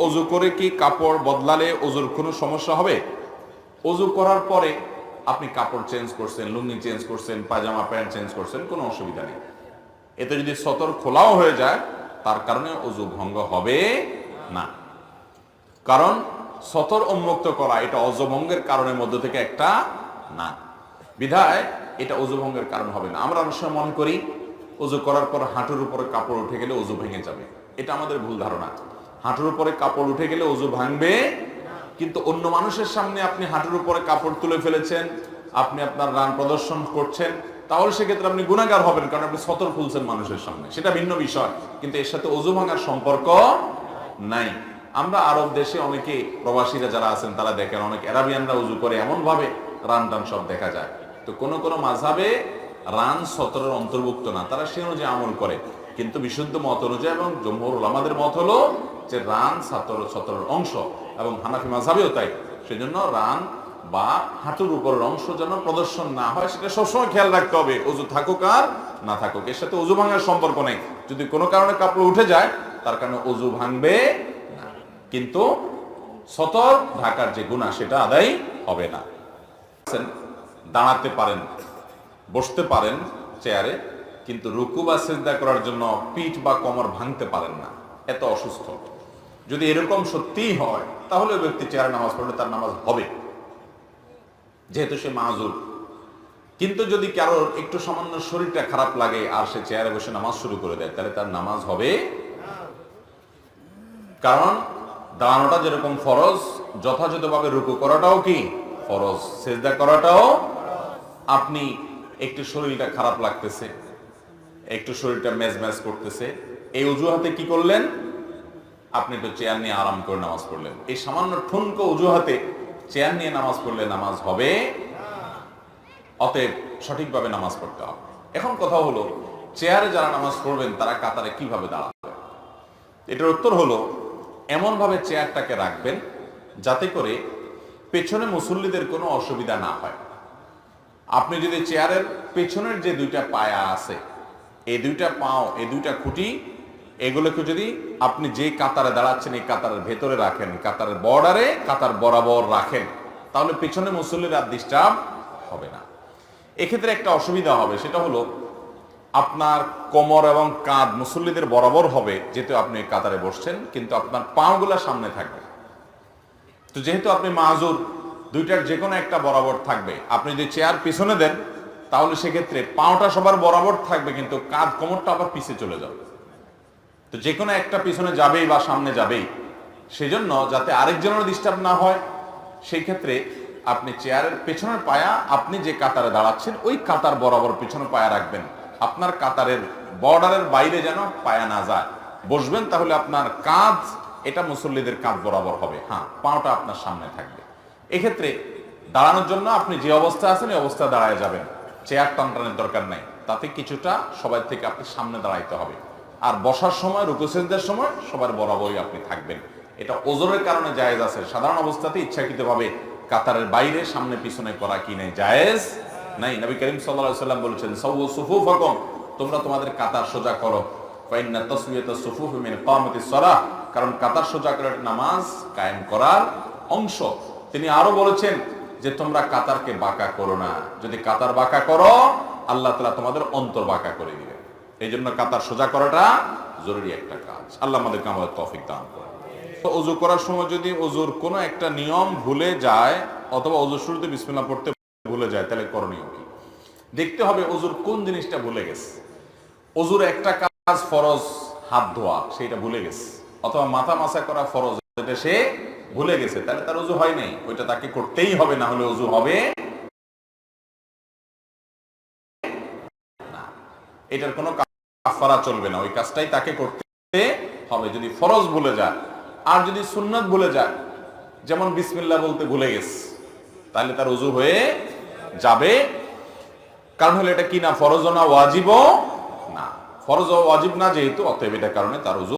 ওযু করে কি কাপড় বদলালে ওযুর কোনো সমস্যা হবে? ওযু করার পরে আপনি কাপড় চেঞ্জ করছেন, লুঙ্গি চেঞ্জ করছেন, পায়জামা প্যান্ট চেঞ্জ করছেন, কোনো অসুবিধা নেই। এতে যদি সতর খোলাও হয়ে যায় তার কারণে ওযু ভঙ্গ হবে না। কারণ সতর উন্মুক্ত করা এটা ওযু ভঙ্গের কারণের মধ্যে থেকে একটা না, বিধায় এটা ওযু ভঙ্গের কারণ হবে না। আমরা অনেক সময় মনে করি ওযু করার পর হাঁটুর উপরে কাপড় উঠে গেলে ওযু ভেঙে যাবে। এটা আমাদের ভুল ধারণা। হাঁটুর উপরে কাপড় উঠে গেলে ওযু ভাঙবে, কিন্তু অন্য মানুষের সামনে আপনি হাঁটুর উপরে কাপড় তুলে ফেলেছেন, আপনি আপনার রান প্রদর্শন করছেন, তাহলে সেক্ষেত্রে আপনি গুনাহগার হবেন, কারণ আপনি সতর খুলছেন মানুষের সামনে, সেটা ভিন্ন বিষয়। কিন্তু এর সাথে ওযু ভাঙার সম্পর্ক নাই। আমরা আরব দেশে অনেকে প্রবাসীরা যারা আছেন তারা দেখেন অনেক আরাবিয়ানরা ওযু করে এমন ভাবে রান টান সব দেখা যায়। তো কোন কোন মাযহাবে রান সতরের অন্তর্ভুক্ত না, তারা সে অনুযায়ী আমল করে। কিন্তু বিশুদ্ধ মত অনুযায়ী এবং জমহুর উলামাদের মত হলো যে রান সতরের অংশ, এবং হানাফি মাযহাবেও তাই। সেজন্য রান বা হাঁটুর উপরের অংশ যেন প্রদর্শন না হয় সেটা সবসময় খেয়াল রাখতে হবে, ওযু থাকুক আর না থাকুক। এর সাথে ওযু ভাঙার সম্পর্ক নেই। যদি কোনো কারণে কাপড় উঠে যায় তার কারণে ওযু ভাঙবে না, কিন্তু সতর ঢাকার যে গুনাহ সেটা আদায় হবে না। দাঁড়াতে পারেন, বসতে পারেন চেয়ারে, কিন্তু রুকু বা সিজদা করার জন্য পিঠ বা কোমর ভাঙতে পারেন না, এত অসুস্থ। যদি এরকম সত্যিই হয় তাহলে ওই ব্যক্তি চেয়ারে নামাজ পড়লে তার নামাজ হবে, যেহেতু সে মাযুর। কিন্তু যদি কারোর একটু সামান্য শরীরটা খারাপ লাগে আর সে চেয়ারে বসে নামাজ শুরু করে দেয়, তাহলে তার নামাজ হবে। কারণ দাঁড়ানোটা যেরকম ফরজ, যথাযথভাবে রুকু করাটাও কি ফরজ, সিজদা করাটাও। আপনি একটু শরীরটা খারাপ লাগতেছে, একটু শরীরটা মেজমেজ করতেছে, এই অজুহাতে কি করলেন? আপনি একটু চেয়ার নিয়ে আরাম করে নামাজ পড়লেন। এই সামান্য ঠুনকো অজুহাতে চেয়ার নিয়ে নামাজ পড়লে নামাজ হবে। অতএব সঠিকভাবে নামাজ পড়তে হবে। এখন কথা হলো, চেয়ারে যারা নামাজ পড়বেন তারা কাতারে কিভাবে দাঁড়াবে? এটার উত্তর হলো, এমন ভাবে চেয়ারটাকে রাখবেন যাতে করে পেছনে মুসল্লিদের কোনো অসুবিধা না হয়। আপনি যদি চেয়ারের পেছনের যে দুইটা পায়া আছে, এই দুইটা পাও, এই দুইটা খুঁটি, এগুলোকে যদি আপনি যে কাতারে দাঁড়াচ্ছেন এই কাতারের ভেতরে রাখেন, কাতারের বর্ডারে, কাতার বরাবর রাখেন, তাহলে পেছনে মুসল্লিরা ডিস্টার্ব হবে না। এক্ষেত্রে একটা অসুবিধা হবে, সেটা হলো আপনার কোমর এবং কাঁধ মুসল্লিদের বরাবর হবে, যেহেতু আপনি কাতারে বসছেন, কিন্তু আপনার পাগুলা সামনে থাকবে। তো যেহেতু আপনি মাযুর, দুইটার যে কোনো একটা বরাবর থাকবে। আপনি যদি চেয়ার পিছনে দেন তাহলে সেক্ষেত্রে পাওটা সবার বরাবর থাকবে, কিন্তু কাঁধ কোমরটা আবার পিছিয়ে চলে যাবে। তো যে কোনো একটা পিছনে যাবেই বা সামনে যাবেই, সেজন্য যাতে আরেকজনের ডিস্টার্ব না হয়, সেই ক্ষেত্রে আপনি চেয়ারের পেছনের পায়া, আপনি যে কাতারে দাঁড়াচ্ছেন ওই কাতার বরাবর পিছনে পায়া রাখবেন। আপনার কাতারের বর্ডারের বাইরে যেন পায়া না যায়। বসবেন তাহলে আপনার কাঁধ এটা মুসল্লিদের কাঁধ বরাবর হবে, হ্যাঁ, পাওটা আপনার সামনে থাকবে। এক্ষেত্রে দাঁড়ানোর জন্য আপনি যে অবস্থা আছেন এই অবস্থা দাঁড়ায় যাবেন, চেয়ার টানটানের দরকার নাই। তাতে কিছুটা সবাই থেকে আপনি সামনে দাঁড়াইতে হবে। আর বসার সময়, রুকু সিজদার সময় সবার বরাবরই আপনি থাকবেন। এটা ওজরের কারণে জায়েজ আছে। সাধারণ অবস্থাতে ইচ্ছাকৃতভাবে কাতারের বাইরে সামনে পিছনে করা কি নেই, জায়েজ নাই। নবী করিম সাল্লাল্লাহু আলাইহি ওয়াসাল্লাম বলেছেন, সাওয়ু সুফুফাকুম, তোমরা তোমাদের কাতার সোজা করো। ফাইন্না তাসওয়াতুস সুফুফি মিন ইকামাতিস সালাহ, কারণ কাতার সোজা করা নামাজ কায়েম করার অংশ। তিনি আরো বলেছেন যে তোমরা কাতারকে বাঁকা করো না, যদি কাতার বাঁকা করো আল্লাহ তাআলা তোমাদের অন্তর বাঁকা করে দিবেন। এই জন্য কাতার সোজা করাটা জরুরি একটা কাজ। আল্লাহ আমাদেরকে আমাদের তৌফিক দান করুন। তো ওযু করার সময় যদি ওযুর কোনো একটা নিয়ম ভুলে যায়, অথবা ওযুর শুরুতে বিসমিল্লাহ পড়তে ভুলে যায়, তাহলে করণীয় কি? দেখতে হবে ওযুর কোন জিনিসটা ভুলে গেছে। ওযুর একটা কাজ ফরজ, হাত ধোয়া, সেটা ভুলে গেছে, অথবা মাথা মাসা করা ফরজ, এটা সে ভুলে গেছে, তাহলে তার ওযু হয় নাই, ওইটা তাকে করতেই হবে, না হলে ওযু হবে না। এটার কোনো কাফারা চলবে না, ওই কাজটাই তাকে করতে হবে যদি ফরজ ভুলে যায়। আর যদি সুন্নাত ভুলে যায়, যেমন বিসমিল্লাহ বলতে ভুলে গেছে, তাহলে তার ওযু হয়ে যাবে। কারণ হলো এটা কি না, ফরজ না ওয়াজিবও না, ফরজ ও ওয়াজিব না যেহেতু, অতএব এটার কারণে তার ওযু